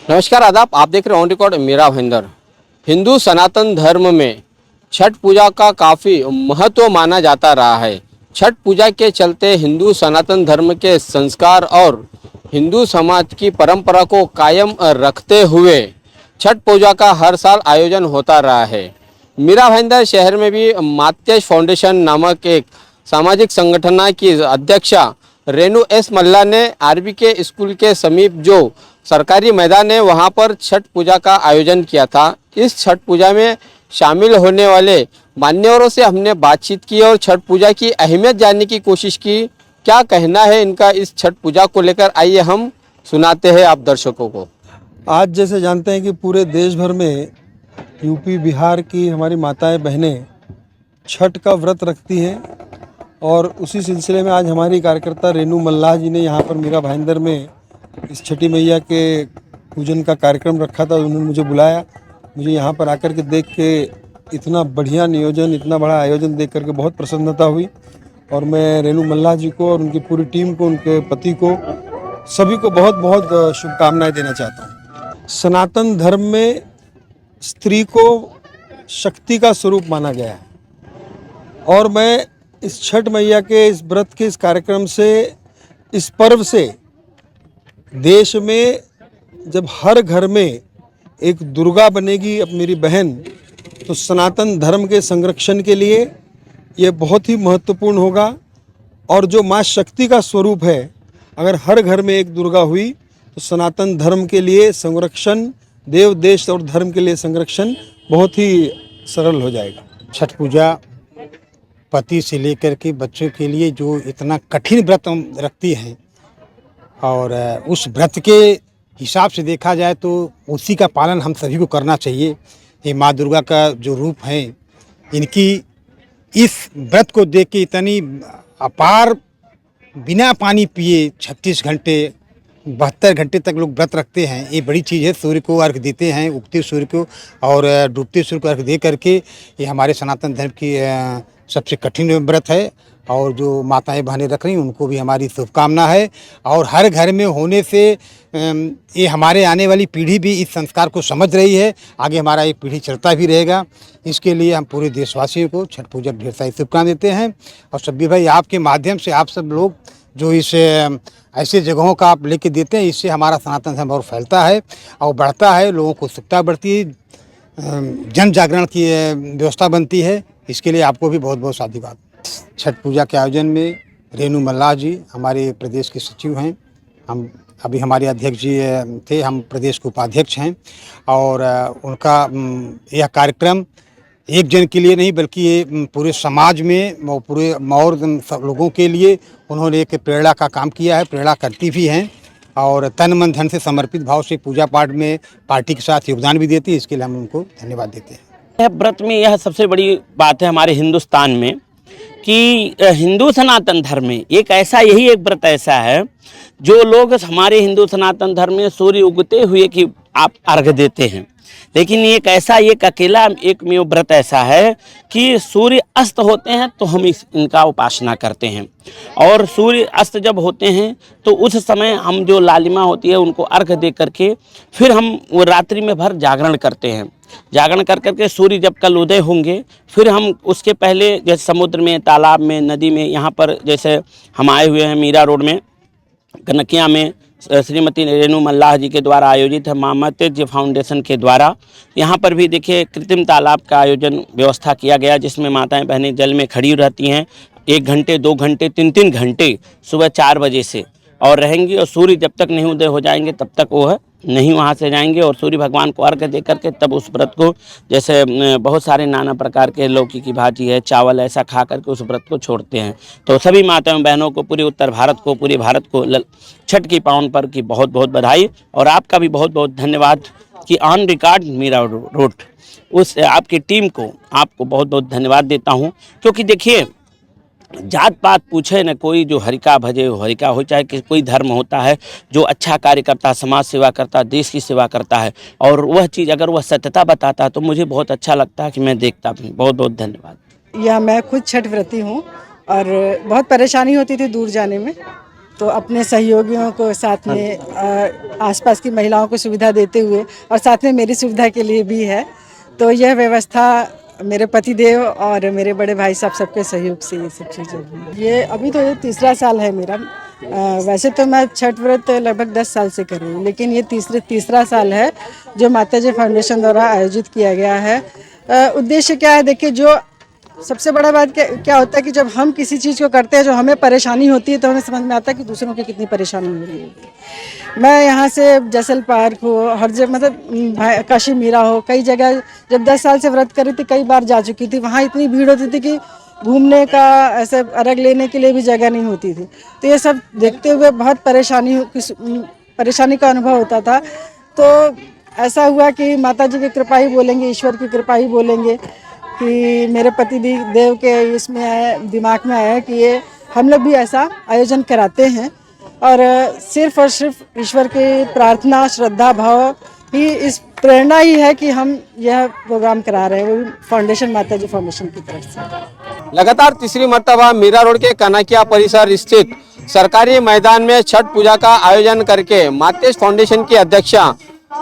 नमस्कार आदाब, आप देख रहे हैं ऑन रिकॉर्ड मेरा भाईंदर। हिंदू सनातन धर्म में छठ पूजा का काफ़ी महत्व माना जाता रहा है। छठ पूजा के चलते हिंदू सनातन धर्म के संस्कार और हिंदू समाज की परंपरा को कायम रखते हुए छठ पूजा का हर साल आयोजन होता रहा है। मेरा भाईंदर शहर में भी मात्यज फाउंडेशन नामक एक सामाजिक संगठन की अध्यक्षा रेणु एस मल्ला ने आरबी के स्कूल के समीप जो सरकारी मैदान है वहां पर छठ पूजा का आयोजन किया था। इस छठ पूजा में शामिल होने वाले मान्यवरों से हमने बातचीत की और छठ पूजा की अहमियत जानने की कोशिश की। क्या कहना है इनका इस छठ पूजा को लेकर, आइए हम सुनाते हैं आप दर्शकों को। आज जैसे जानते हैं कि पूरे देश भर में यूपी बिहार की हमारी माताएं बहनें छठ का व्रत रखती हैं और उसी सिलसिले में आज हमारी कार्यकर्ता रेणु मल्लाह जी ने यहाँ पर मीरा भाईंदर में इस छठी मैया के पूजन का कार्यक्रम रखा था। उन्होंने मुझे बुलाया। मुझे यहाँ पर आकर के देख के इतना बढ़िया नियोजन, इतना बड़ा आयोजन देख करके बहुत प्रसन्नता हुई और मैं रेणु मल्लाह जी को और उनकी पूरी टीम को, उनके पति को, सभी को बहुत बहुत शुभकामनाएं देना चाहता हूँ। सनातन धर्म में स्त्री को शक्ति का स्वरूप माना गया है और मैं इस छठ मैया के इस व्रत के इस कार्यक्रम से, इस पर्व से देश में जब हर घर में एक दुर्गा बनेगी अब मेरी बहन, तो सनातन धर्म के संरक्षण के लिए ये बहुत ही महत्वपूर्ण होगा। और जो माँ शक्ति का स्वरूप है, अगर हर घर में एक दुर्गा हुई तो सनातन धर्म के लिए संरक्षण, देव देश और धर्म के लिए संरक्षण बहुत ही सरल हो जाएगा। छठ पूजा पति से लेकर के बच्चों के लिए जो इतना कठिन व्रत रखती हैं और उस व्रत के हिसाब से देखा जाए तो उसी का पालन हम सभी को करना चाहिए। ये माँ दुर्गा का जो रूप है, इनकी इस व्रत को देख के इतनी अपार बिना पानी पिए 36 घंटे 72 घंटे तक लोग व्रत रखते हैं। ये बड़ी चीज़ है। सूर्य को अर्घ देते हैं, उगते सूर्य को और डूबते सूर्य को अर्घ दे करके, ये हमारे सनातन धर्म की सबसे कठिन व्रत है। और जो माताएं बहनें रख रही हैं उनको भी हमारी शुभकामना है। और हर घर में होने से ये हमारे आने वाली पीढ़ी भी इस संस्कार को समझ रही है। आगे हमारा एक पीढ़ी चलता भी रहेगा। इसके लिए हम पूरे देशवासियों को छठ पूजा ढेर सारी शुभकामनाएं देते हैं। और सब्बी भाई, आपके माध्यम से आप सब लोग जो इस ऐसे जगहों का आप लेके देते हैं, इससे हमारा सनातन धर्म और फैलता है और बढ़ता है, लोगों को उत्सुकता बढ़ती है, जन जागरण की व्यवस्था बनती है। इसके लिए आपको भी बहुत बहुत साधुवाद। छठ पूजा के आयोजन में रेणु मल्लाह जी हमारे प्रदेश के सचिव हैं। हम अभी हमारे अध्यक्ष जी थे, हम प्रदेश के उपाध्यक्ष हैं। और उनका यह कार्यक्रम एक जन के लिए नहीं बल्कि ये पूरे समाज में और पूरे और सब लोगों के लिए उन्होंने एक प्रेरणा का काम किया है, प्रेरणा करती भी हैं और तन मन धन से समर्पित भाव से पूजा पाठ में पार्टी के साथ योगदान भी देती है। इसके लिए हम उनको धन्यवाद देते हैं। यह व्रत में यह सबसे बड़ी बात है हमारे हिंदुस्तान में कि हिंदू सनातन धर्म में यही एक व्रत ऐसा है जो लोग हमारे हिंदू सनातन धर्म में सूर्य उगते हुए कि आप अर्घ देते हैं, लेकिन एक अकेला एकमेव व्रत ऐसा है कि सूर्य अस्त होते हैं तो हम इनका उपासना करते हैं। और सूर्य अस्त जब होते हैं तो उस समय हम जो लालिमा होती है उनको अर्घ दे करके फिर हम वो रात्रि में भर जागरण करते हैं। जागरण कर करके सूर्य जब कल उदय होंगे फिर हम उसके पहले जैसे समुद्र में, तालाब में, नदी में, यहाँ पर जैसे हम आए हुए हैं मीरा रोड में कनकिया में श्रीमती रेणु मल्लाह जी के द्वारा आयोजित है माँ मात्यज फाउंडेशन के द्वारा। यहाँ पर भी देखिए कृत्रिम तालाब का आयोजन व्यवस्था किया गया जिसमें माताएं बहनें जल में खड़ी रहती हैं 1 घंटे 2 घंटे 3-3 घंटे सुबह 4 बजे से और रहेंगी और सूर्य जब तक नहीं उदय हो जाएंगे तब तक वो है नहीं वहाँ से जाएंगे और सूर्य भगवान को अर्घ दे करके तब उस व्रत को, जैसे बहुत सारे नाना प्रकार के लौकी की भाजी है, चावल, ऐसा खा करके उस व्रत को छोड़ते हैं। तो सभी माताओं बहनों को, पूरे उत्तर भारत को, पूरे भारत को छठ की पावन पर्व की बहुत बहुत बधाई और आपका भी बहुत बहुत धन्यवाद कि ऑन रिकॉर्ड मीरा रोड उस आपकी टीम को आपको बहुत बहुत धन्यवाद देता हूँ। क्योंकि देखिए जात पात पूछे न कोई, जो हरिका भजे हो हरिका हो, चाहे कि कोई धर्म होता है जो अच्छा कार्य करता है, समाज सेवा करता है, देश की सेवा करता है और वह चीज़ अगर वह सत्यता बताता है तो मुझे बहुत अच्छा लगता है कि मैं देखता भी। बहुत बहुत धन्यवाद। या मैं खुद छठ व्रती हूँ और बहुत परेशानी होती थी दूर जाने में, तो अपने सहयोगियों को साथ में आसपास की महिलाओं को सुविधा देते हुए और साथ में मेरी सुविधा के लिए भी है। तो यह व्यवस्था मेरे पतिदेव और मेरे बड़े भाई साहब सबके सहयोग से ये सब चीज़ें हुई। ये अभी तो ये तीसरा साल है मेरा। वैसे तो मैं छठ व्रत लगभग 10 साल से कर रही हूँ, लेकिन ये तीसरा साल है जो माताजी फाउंडेशन द्वारा आयोजित किया गया है। उद्देश्य क्या है, देखिए, जो सबसे बड़ा बात क्या होता है कि जब हम किसी चीज़ को करते हैं जो हमें परेशानी होती है तो हमें समझ में आता है कि दूसरों की कितनी परेशानी हो रही है। मैं यहाँ से जैसल पार्क हो, हर जगह, मतलब काशी मीरा हो, कई जगह जब 10 साल से व्रत करी थी कई बार जा चुकी थी। वहाँ इतनी भीड़ होती थी कि घूमने का, ऐसे अर्घ लेने के लिए भी जगह नहीं होती थी। तो ये सब देखते हुए बहुत परेशानी का अनुभव होता था। तो ऐसा हुआ कि माता जी की कृपा ही बोलेंगे, ईश्वर की कृपा ही बोलेंगे कि मेरे पति देव के इसमें आया, दिमाग में आया कि ये हम लोग भी ऐसा आयोजन कराते हैं। और सिर्फ ईश्वर की प्रार्थना, श्रद्धा भाव ही इस प्रेरणा ही है कि हम यह प्रोग्राम करा रहे हैं, वो भी फाउंडेशन, माताजी फाउंडेशन की तरफ से। लगातार तीसरी मर्तबा मीरा रोड के कनकिया परिसर स्थित सरकारी मैदान में छठ पूजा का आयोजन करके मातेज फाउंडेशन की अध्यक्षा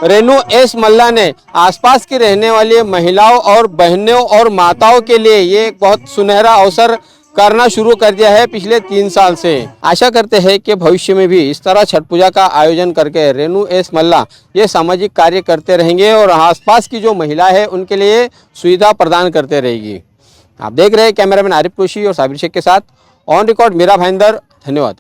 रेनू एस मल्ला ने आसपास की रहने वाली महिलाओं और बहनों और माताओं के लिए ये एक बहुत सुनहरा अवसर करना शुरू कर दिया है पिछले 3 साल से। आशा करते हैं कि भविष्य में भी इस तरह छठ पूजा का आयोजन करके रेनू एस मल्ला ये सामाजिक कार्य करते रहेंगे और आसपास की जो महिला है उनके लिए सुविधा प्रदान करते रहेगी। आप देख रहे हैं कैमरामैन आरिफ कुशी और साबिर शेख के साथ ऑन रिकॉर्ड मीरा भाईंदर। धन्यवाद।